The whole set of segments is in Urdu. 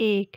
1,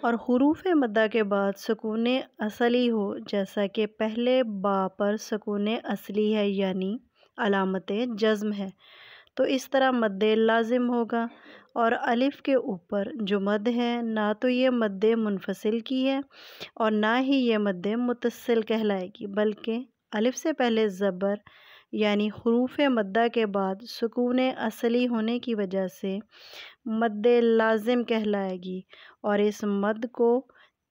اور حروف مدہ کے بعد سکون اصلی ہو، جیسا کہ پہلے با پر سکون اصلی ہے یعنی علامت جزم ہے، تو اس طرح مد لازم ہوگا۔ اور الف کے اوپر جو مد ہے نہ تو یہ مد منفصل کی ہے اور نہ ہی یہ مد متصل کہلائے گی، بلکہ الف سے پہلے زبر یعنی حروف مدہ کے بعد سکون اصلی ہونے کی وجہ سے مد لازم کہلائے گی، اور اس مد کو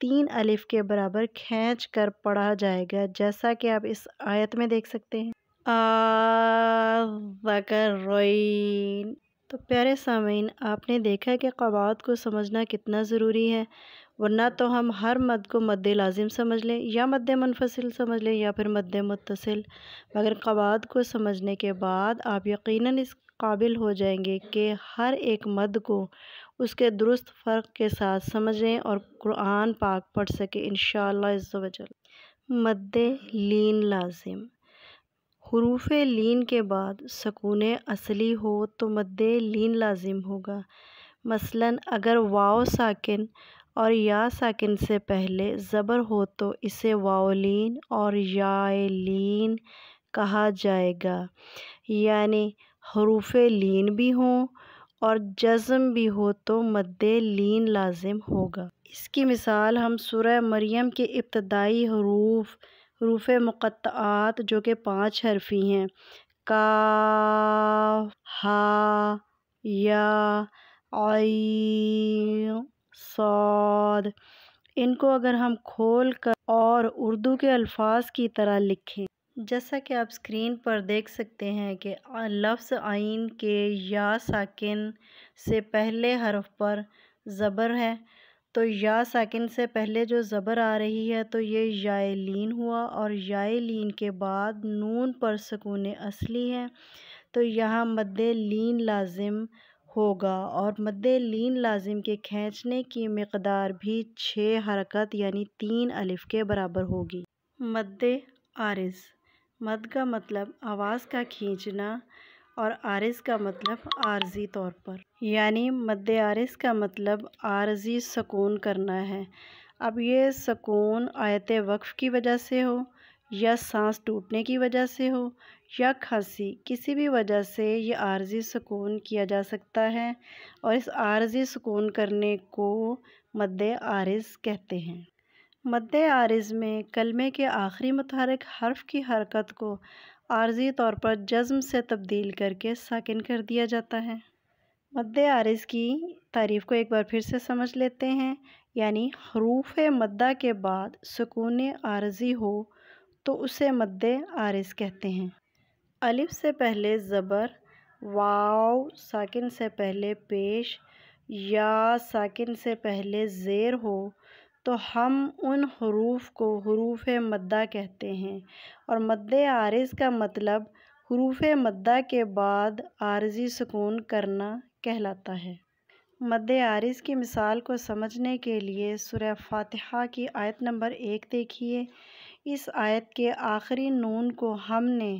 3 الف کے برابر کھینچ کر پڑھا جائے گا، جیسا کہ آپ اس آیت میں دیکھ سکتے ہیں ذکرین۔ تو پیارے سامعین، آپ نے دیکھا کہ قواعد کو سمجھنا کتنا ضروری ہے، ورنہ تو ہم ہر مد کو مد لازم سمجھ لیں یا مد منفصل سمجھ لیں یا پھر مد متصل، مگر قواعد کو سمجھنے کے بعد آپ یقیناً اس قابل ہو جائیں گے کہ ہر ایک مد کو اس کے درست فرق کے ساتھ سمجھیں اور قرآن پاک پڑھ سکیں انشاءاللہ عز و جل۔ مد لین لازم، حروف لین کے بعد سکون اصلی ہو تو مد لین لازم ہوگا۔ مثلاً اگر واو ساکن اور یا ساکن سے پہلے زبر ہو تو اسے واو لین اور یا لین کہا جائے گا، یعنی حروف لین بھی ہوں اور جزم بھی ہو تو مد لین لازم ہوگا۔ اس کی مثال ہم سورہ مریم کے ابتدائی حروف مقطعات جو کہ 5 حرفی ہیں، کاف، ہا، یا، عین، صاد، ان کو اگر ہم کھول کر اور اردو کے الفاظ کی طرح لکھیں، جیسا کہ آپ اسکرین پر دیکھ سکتے ہیں کہ لفظ عین کے یا ساکن سے پہلے حرف پر زبر ہے، تو یا ساکن سے پہلے جو زبر آ رہی ہے تو یہ یا لین ہوا، اور یا لین کے بعد نون پر سکون اصلی ہے تو یہاں مد لین لازم ہوگا، اور مد لین لازم کے کھینچنے کی مقدار بھی 6 حرکت یعنی 3 الف کے برابر ہوگی۔ مد عارض، مد کا مطلب آواز کا کھینچنا اور عارض کا مطلب عارضی طور پر، یعنی مد عارض کا مطلب عارضی سکون کرنا ہے۔ اب یہ سکون آیت وقف کی وجہ سے ہو یا سانس ٹوٹنے کی وجہ سے ہو یا کھانسی، کسی بھی وجہ سے یہ عارضی سکون کیا جا سکتا ہے، اور اس عارضی سکون کرنے کو مد عارض کہتے ہیں۔ مد عارض میں کلمے کے آخری متحرک حرف کی حرکت کو عارضی طور پر جزم سے تبدیل کر کے ساکن کر دیا جاتا ہے۔ مد عارض کی تعریف کو ایک بار پھر سے سمجھ لیتے ہیں، یعنی حروف مدہ کے بعد سکون عارضی ہو تو اسے مد عارض کہتے ہیں۔ الف سے پہلے زبر، واو ساکن سے پہلے پیش، یا ساکن سے پہلے زیر ہو تو ہم ان حروف کو حروف مدہ کہتے ہیں، اور مد عارض کا مطلب حروف مدہ کے بعد عارضی سکون کرنا کہلاتا ہے۔ مد عارض کی مثال کو سمجھنے کے لیے سورہ فاتحہ کی آیت نمبر 1 دیکھیے۔ اس آیت کے آخری نون کو ہم نے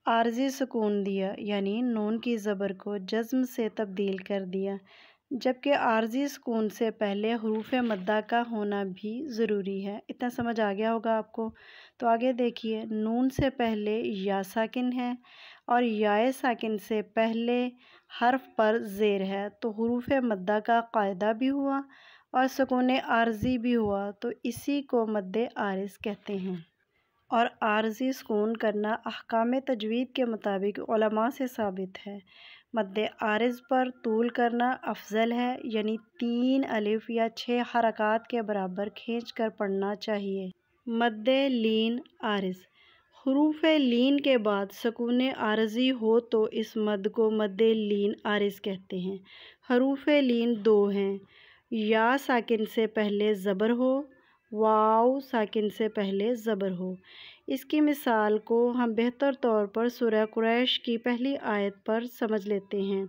عارضی سکون دیا، یعنی نون کی زبر کو جزم سے تبدیل کر دیا، جبکہ عارضی سکون سے پہلے حروف مدہ کا ہونا بھی ضروری ہے۔ اتنا سمجھ آ گیا ہوگا آپ کو۔ تو آگے دیکھیے، نون سے پہلے یا ساکن ہے اور یا ساکن سے پہلے حرف پر زیر ہے، تو حروف مدہ کا قاعدہ بھی ہوا اور سکون عارضی بھی ہوا، تو اسی کو مد عارض کہتے ہیں۔ اور عارضی سکون کرنا احکام تجوید کے مطابق علماء سے ثابت ہے۔ مد عارض پر طول کرنا افضل ہے، یعنی 3 الف یا 6 حرکات کے برابر کھینچ کر پڑھنا چاہیے۔ مد لین عارض، حروف لین کے بعد سکون عارضی ہو تو اس مد کو مد لین عارض کہتے ہیں۔ حروف لین 2 ہیں، یا ساکن سے پہلے زبر ہو، واو ساکن سے پہلے زبر ہو۔ اس کی مثال کو ہم بہتر طور پر سورہ قریش کی پہلی آیت پر سمجھ لیتے ہیں،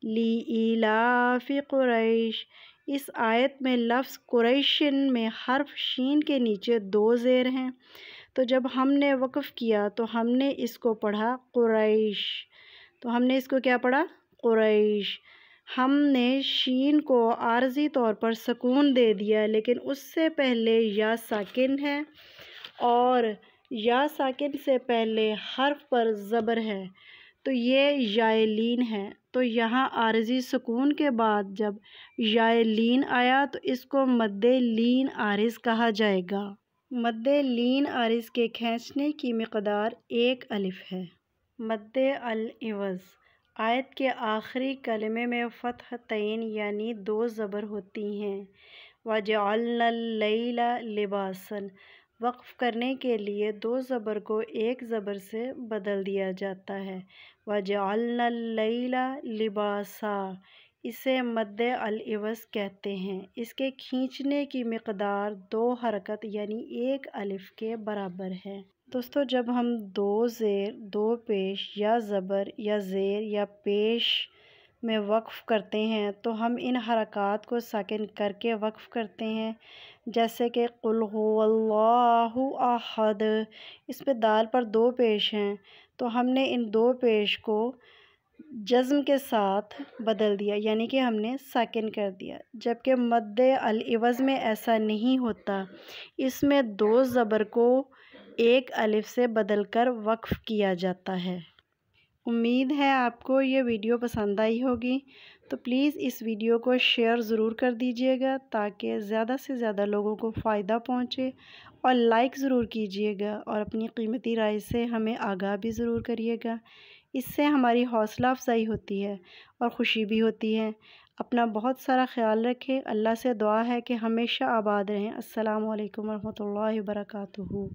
لِإِيلَافِ قریش۔ اس آیت میں لفظ قریشن میں حرف شین کے نیچے 2 زیر ہیں، تو جب ہم نے وقف کیا تو ہم نے اس کو پڑھا قریش، تو ہم نے اس کو کیا پڑھا؟ قریش۔ ہم نے شین کو عارضی طور پر سکون دے دیا، لیکن اس سے پہلے یا ساکن ہے اور یا ساکن سے پہلے حرف پر زبر ہے، تو یہ یائے لین ہے۔ تو یہاں عارضی سکون کے بعد جب یائے لین آیا تو اس کو مد لین عارض کہا جائے گا۔ مد لین عارض کے کھینچنے کی مقدار 1 الف ہے۔ مد العوض آیت کے آخری کلمے میں فتحتین یعنی 2 زبر ہوتی ہیں۔ وَجَعَلْنَا اللَّيْلَ لِبَاسًا وقف کرنے کے لیے 2 زبر کو 1 زبر سے بدل دیا جاتا ہے۔ وَجَعَلْنَا اللَّيْلَ لِبَاسًا اسے مد العوض کہتے ہیں۔ اس کے کھینچنے کی مقدار 2 حرکت یعنی 1 الف کے برابر ہے۔ دوستو جب ہم 2 زیر 2 پیش یا زبر یا زیر یا پیش میں وقف کرتے ہیں تو ہم ان حرکات کو ساکن کر کے وقف کرتے ہیں، جیسے کہ قل هو اللہ احد، اس پہ دال پر 2 پیش ہیں تو ہم نے ان 2 پیش کو جزم کے ساتھ بدل دیا، یعنی کہ ہم نے ساکن کر دیا، جبکہ مد العوض میں ایسا نہیں ہوتا، اس میں 2 زبر کو 1 الف سے بدل کر وقف کیا جاتا ہے۔ امید ہے آپ کو یہ ویڈیو پسند آئی ہوگی، تو پلیز اس ویڈیو کو شیئر ضرور کر دیجیے گا تاکہ زیادہ سے زیادہ لوگوں کو فائدہ پہنچے، اور لائک ضرور کیجیے گا اور اپنی قیمتی رائے سے ہمیں آگاہ بھی ضرور کریے گا۔ اس سے ہماری حوصلہ افزائی ہوتی ہے اور خوشی بھی ہوتی ہے۔ اپنا بہت سارا خیال رکھیں۔ اللہ سے دعا ہے کہ ہمیشہ آباد رہیں۔ السلام علیکم ورحمۃ اللہ وبرکاتہ۔